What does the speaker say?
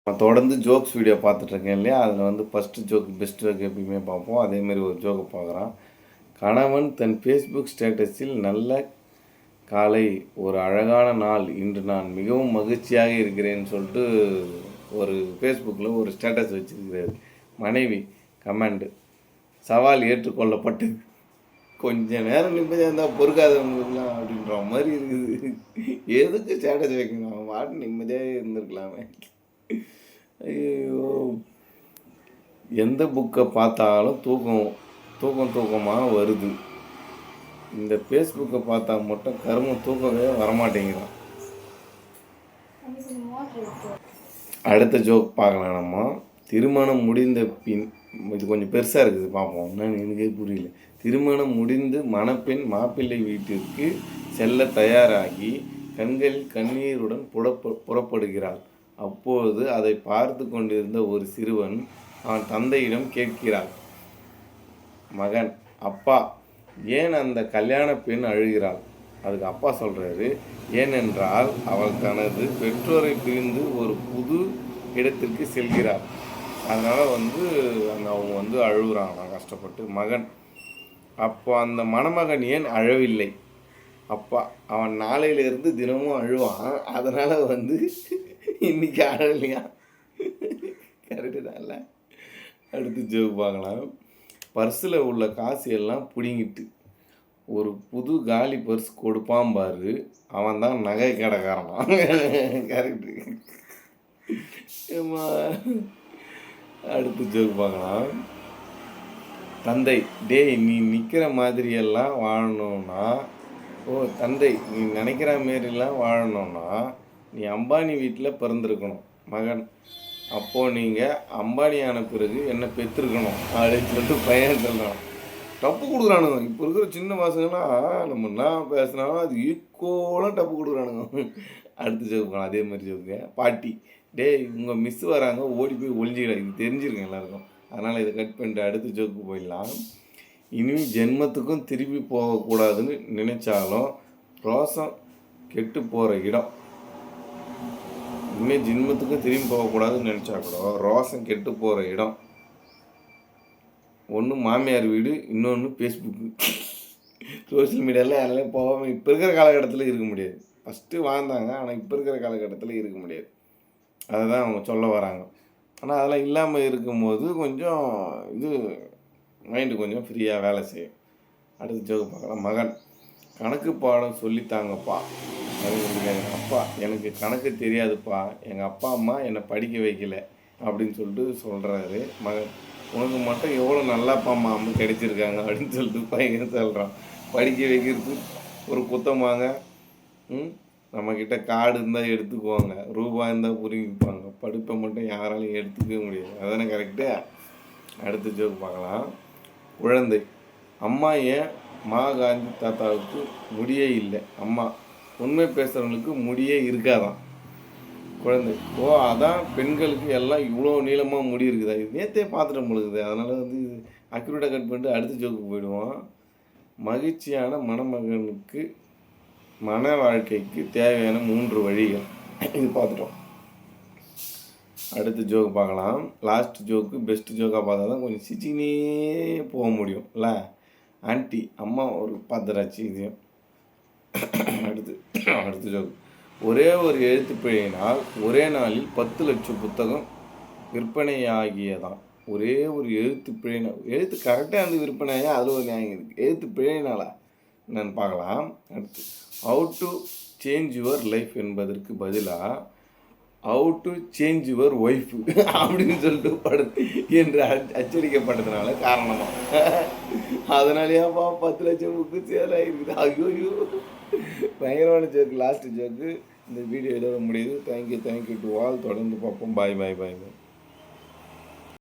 நான் தொடர்ந்து jokes video பார்த்துட்ருக்கேன் இல்லையா, அதில் வந்து ஃபஸ்ட்டு ஜோக் பெஸ்ட் ஜோக் எப்பயுமே பார்ப்போம். அதேமாரி ஒரு ஜோக்கை பார்க்குறான். கணவன் தன் ஃபேஸ்புக் ஸ்டேட்டஸில் நல்ல காலை, ஒரு அழகான நாள், இன்று நான் மிகவும் மகிழ்ச்சியாக இருக்கிறேன்னு சொல்லிட்டு ஒரு ஃபேஸ்புக்கில் ஒரு ஸ்டேட்டஸ் வச்சுருக்கிறாரு. மனைவி கமெண்ட், சவால் ஏற்றுக்கொள்ளப்பட்டது. கொஞ்ச நேரம் நிம்மதியாக இருந்தால் பொறுக்காதவங்களுக்குலாம் அப்படின்ற மாதிரி இருக்குது. எதுக்கு ஸ்டேட்டஸ் வைக்கணும், அவன் பாட்டு நிம்மதியாக இருந்திருக்கலாமே. ஐயோ, எந்த புக்கை பார்த்தாலும் தூக்கமாக வருது. இந்த ஃபேஸ்புக்கை பார்த்தா மட்டும் தூக்கமே வரமாட்டேங்கிறான். அடுத்த ஜோக் பார்க்கலாம் நம்ம. திருமணம் முடிந்த பின், இது கொஞ்சம் பெருசாக இருக்குது, பார்ப்போம். எனக்கே புரியல. திருமணம் முடிந்து மணப்பெண் மாப்பிள்ளை வீட்டிற்கு செல்ல தயாராகி கண்களில் கண்ணீருடன் புறப்படுகிறாள். அப்போது அதை பார்த்து கொண்டிருந்த ஒரு சிறுவன் அவன் தந்தையிடம் கேட்கிறான். மகன், அப்பா, ஏன் அந்த கல்யாண பெண் அழுகிறாள்? அதுக்கு அப்பா சொல்கிறாரு, ஏனென்றால் அவள் தனது பெற்றோரை பிரிந்து ஒரு புது இடத்திற்கு செல்கிறாள். அதனால் அவங்க அழுகுறாங்க கஷ்டப்பட்டு. மகன், அப்போ அந்த மணமகன் ஏன் அழவில்லை? அப்பா, அவன் நாளையிலிருந்து தினமும் அழுவான், அதனால் இன்னைக்கு அழலையா? கரெக்டு தான் இல்லை? அடுத்து ஜோக் பார்க்கலாம். பர்ஸில் உள்ள காசு எல்லாம் பிடிங்கிட்டு ஒரு புது காலி பர்ஸ் கொடுப்பான் பாரு, அவன் தான் நகை கடைக்காரனா. கரெக்டு. அடுத்து ஜோக் பார்க்கலாம். தந்தை, டேய், நீ நிற்கிற மாதிரியெல்லாம் வாழணும்னா, தந்தை, நீ நினைக்கிற மாரிலாம் வாழணும்னா நீ அம்பானி வீட்டில் பிறந்திருக்கணும். மகன், அப்போது நீங்கள் அம்பானியான பிறகு என்னை பெற்றிருக்கணும் அப்படின்னு சொல்லிட்டு பையன் சொல்கிறான். டப்பு கொடுக்குறானுங்க. இப்போ இருக்கிற சின்ன பசங்களாம் நம்ம என்ன பேசுனாலும் அது ஈக்குவலாக டப்பு கொடுக்குறானுங்க. அடுத்து ஜோக்கு அதே மாதிரி ஜோக்கு. பாட்டி, டேய், உங்கள் மிஸ் வராங்க, ஓடி போய் ஒளிஞ்சிக்கிட. இது தெரிஞ்சிருக்கேன் எல்லாருக்கும், அதனால் இதை கட் பண்ணிட்டு அடுத்த ஜோக்கு போயிடலாம். இனிமே ஜென்மத்துக்கும் திருப்பி போகக்கூடாதுன்னு நினைச்சாலும் ரோசம் கெட்டு போகிற இடம். இனிமேல் ஜென்மத்துக்கும் திரும்பி போகக்கூடாதுன்னு நினச்சா கூட ரோசம் கெட்டு போகிற இடம். ஒன்று மாமியார் வீடு, இன்னொன்று ஃபேஸ்புக்கு. சோசியல் மீடியாவில் யாராலையும் போகாமல் இப்போ இருக்கிற காலகட்டத்தில் இருக்க முடியாது. ஃபஸ்ட்டு வாழ்ந்தாங்க, ஆனால் இப்போ இருக்கிற காலகட்டத்தில் இருக்க முடியாது. அதை தான் அவங்க சொல்ல வராங்க. ஆனால் அதெல்லாம் இல்லாமல் இருக்கும்போது கொஞ்சம் மைண்டு கொஞ்சம் ஃப்ரீயாக வேலை செய்யும். அடுத்த ஜோக்கு பார்க்கலாம். மகன், கணக்கு பாடம் சொல்லித்தாங்கப்பா. அப்பா, எனக்கு கணக்கு தெரியாதுப்பா, எங்கள் அப்பா அம்மா என்னை படிக்க வைக்கல அப்படின்னு சொல்லிட்டு சொல்கிறாரு. மகன், உனக்கு மட்டும் எவ்வளோ நல்லா அப்பா அம்மா கிடைச்சிருக்காங்க அப்படின்னு சொல்லிட்டு பையன் சொல்கிறான். படிக்க வைக்கிறது ஒரு குத்தமாங்க. நம்மக்கிட்ட கார்டு இருந்தால் எடுத்துக்குவாங்க, ரூபாய் இருந்தால் புரிஞ்சுப்பாங்க, படிப்பை மட்டும் யாராலையும் எடுத்துக்கவே முடியாது. அதானே கரெக்டு? அடுத்த ஜோக்கு பார்க்கலாம். குழந்தை, அம்மா ஏன் காந்தி தாத்தாவுக்கு முடியே இல்லை? அம்மா, உண்மை பேசுகிறவங்களுக்கு முடியே இருக்காதான். குழந்தை, அதான் பெண்களுக்கு எல்லாம் இவ்வளோ நீளமாக முடி இருக்குதா? இது நேற்றே பார்த்துட்டு முழுகுது, அதனால் அக்யூரேட்டாக கட் பண்ணிட்டு அடுத்த ஜோக்கு போயிடுவோம். மகிழ்ச்சியான மணமகனுக்கு மன வாழ்க்கைக்கு தேவையான 3 வழிகள். இது பார்த்துட்டோம். அடுத்த ஜோக்கு பார்க்கலாம். லாஸ்ட் ஜோக்கு பெஸ்ட் ஜோக்காக பார்த்தா தான் கொஞ்சம் சிச்சினே போக முடியும் இல்லை? ஆன்ட்டி, அம்மா ஒரு பாத்திராச்சு. இது அடுத்த ஜோக்கு. ஒரே ஒரு எழுத்து பிழையினால் ஒரே நாளில் 10 லட்சம் புத்தகம் விற்பனையாகியதான். ஒரே ஒரு எழுத்து பிழையினால், எழுத்து கரெக்டாக விற்பனையாக, அதில் ஒரு நியாயம் இருக்குது. எழுத்து பிழையினாலா என்னன்னு பார்க்கலாம். அடுத்து, how to change your life என்பதற்கு பதிலாக how to change your wife அப்படின்னு சொல்லிட்டு என்று அச்சடிக்கப்பட்டதுனால காரணமாக அதனாலேயாப்பா 10 லட்சம் புக்கு சேல் ஆகிருக்குது. ஐயோ, பயங்கரமான ஜோக்கு. லாஸ்ட் ஜோக்கு இந்த வீடியோ இதோட முடியுது. Thank you to all. தொடர்ந்து பார்ப்போம். பாய்.